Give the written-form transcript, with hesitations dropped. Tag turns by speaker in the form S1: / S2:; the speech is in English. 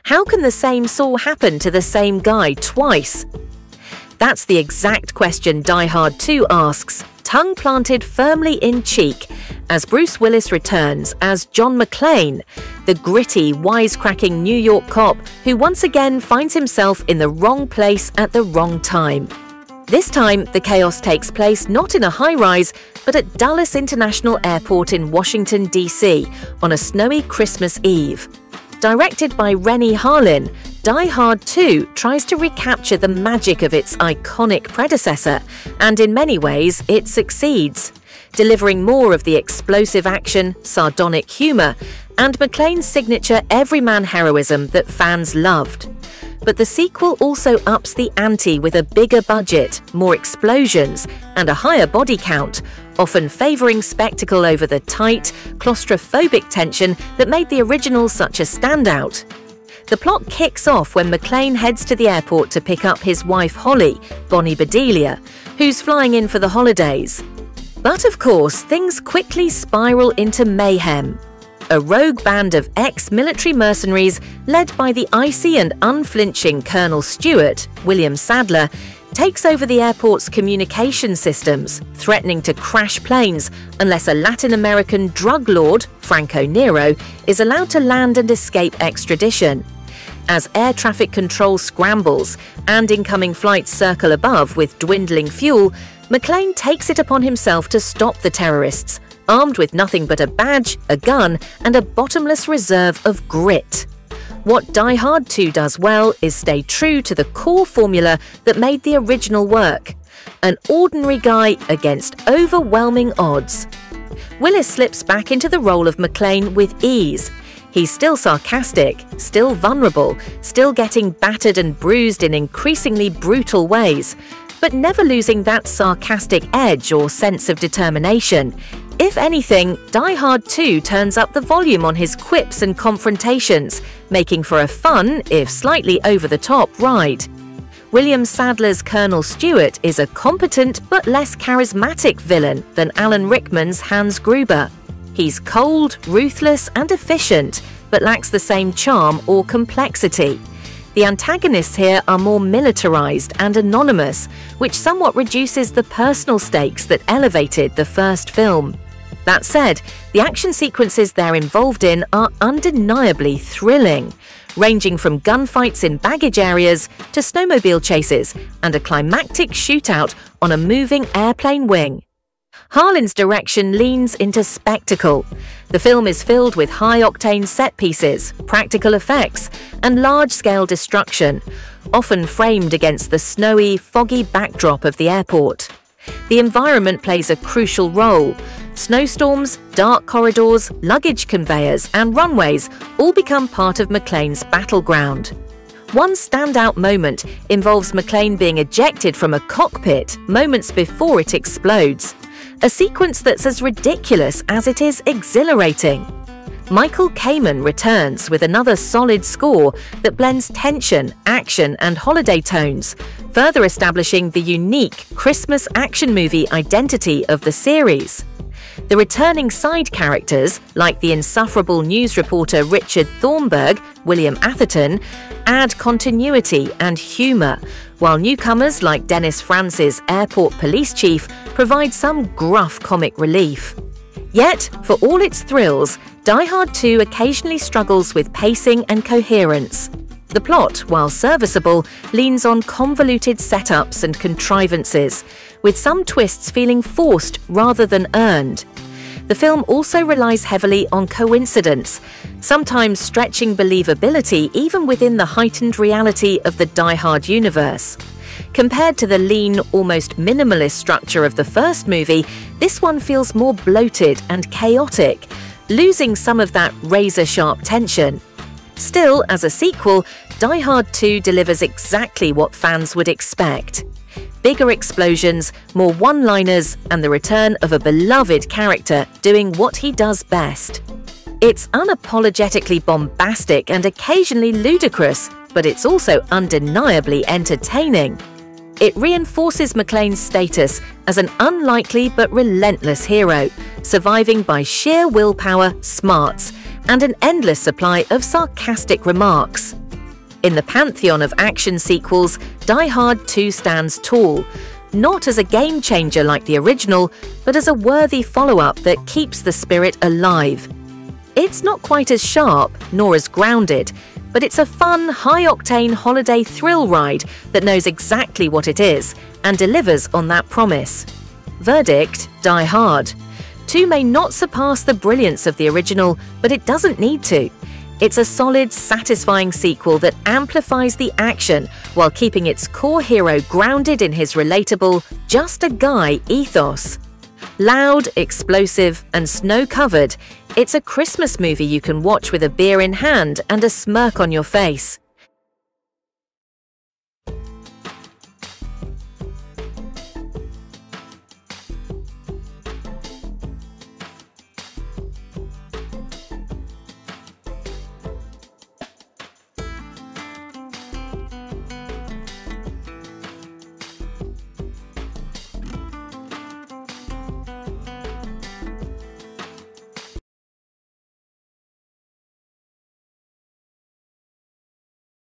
S1: How can the same saw happen to the same guy twice? That's the exact question Die Hard 2 asks, tongue planted firmly in cheek, as Bruce Willis returns as John McClane, the gritty, wisecracking New York cop who once again finds himself in the wrong place at the wrong time. This time, the chaos takes place not in a high-rise, but at Dulles International Airport in Washington, D.C. on a snowy Christmas Eve. Directed by Rennie Harlin, Die Hard 2 tries to recapture the magic of its iconic predecessor, and in many ways it succeeds, delivering more of the explosive action, sardonic humor, and McClane's signature everyman heroism that fans loved. But the sequel also ups the ante with a bigger budget, more explosions, and a higher body count, often favoring spectacle over the tight, claustrophobic tension that made the original such a standout. The plot kicks off when McClane heads to the airport to pick up his wife Holly, Bonnie Bedelia, who's flying in for the holidays. But of course, things quickly spiral into mayhem. A rogue band of ex-military mercenaries led by the icy and unflinching Colonel Stewart, William Sadler, takes over the airport's communication systems, threatening to crash planes unless a Latin American drug lord, Franco Nero, is allowed to land and escape extradition. As air traffic control scrambles and incoming flights circle above with dwindling fuel, McClane takes it upon himself to stop the terrorists, armed with nothing but a badge, a gun, and a bottomless reserve of grit. What Die Hard 2 does well is stay true to the core formula that made the original work. An ordinary guy against overwhelming odds. Willis slips back into the role of McClane with ease. He's still sarcastic, still vulnerable, still getting battered and bruised in increasingly brutal ways, but never losing that sarcastic edge or sense of determination. If anything, Die Hard 2 turns up the volume on his quips and confrontations, making for a fun, if slightly over-the-top, ride. William Sadler's Colonel Stewart is a competent but less charismatic villain than Alan Rickman's Hans Gruber. He's cold, ruthless, and efficient, but lacks the same charm or complexity. The antagonists here are more militarized and anonymous, which somewhat reduces the personal stakes that elevated the first film. That said, the action sequences they're involved in are undeniably thrilling, ranging from gunfights in baggage areas to snowmobile chases and a climactic shootout on a moving airplane wing. Harlin's direction leans into spectacle. The film is filled with high-octane set pieces, practical effects, and large-scale destruction, often framed against the snowy, foggy backdrop of the airport. The environment plays a crucial role. Snowstorms, dark corridors, luggage conveyors, and runways all become part of McClane's battleground. One standout moment involves McClane being ejected from a cockpit moments before it explodes. A sequence that's as ridiculous as it is exhilarating. Michael Kamen returns with another solid score that blends tension, action, and holiday tones, further establishing the unique Christmas action movie identity of the series. The returning side characters, like the insufferable news reporter Richard Thornburg, William Atherton, add continuity and humor, while newcomers like Dennis France's airport police chief provide some gruff comic relief. Yet, for all its thrills, Die Hard 2 occasionally struggles with pacing and coherence. The plot, while serviceable, leans on convoluted setups and contrivances, with some twists feeling forced rather than earned. The film also relies heavily on coincidence, sometimes stretching believability even within the heightened reality of the Die Hard universe. Compared to the lean, almost minimalist structure of the first movie, this one feels more bloated and chaotic, losing some of that razor-sharp tension. Still, as a sequel, Die Hard 2 delivers exactly what fans would expect. Bigger explosions, more one-liners, and the return of a beloved character doing what he does best. It's unapologetically bombastic and occasionally ludicrous, but it's also undeniably entertaining. It reinforces McClane's status as an unlikely but relentless hero, surviving by sheer willpower, smarts, and an endless supply of sarcastic remarks. In the pantheon of action sequels, Die Hard 2 stands tall, not as a game-changer like the original, but as a worthy follow-up that keeps the spirit alive. It's not quite as sharp, nor as grounded, but it's a fun, high-octane holiday thrill ride that knows exactly what it is and delivers on that promise. Verdict: Die Hard. 2 may not surpass the brilliance of the original, but it doesn't need to. It's a solid, satisfying sequel that amplifies the action while keeping its core hero grounded in his relatable, just a guy ethos. Loud, explosive, and snow-covered, it's a Christmas movie you can watch with a beer in hand and a smirk on your face.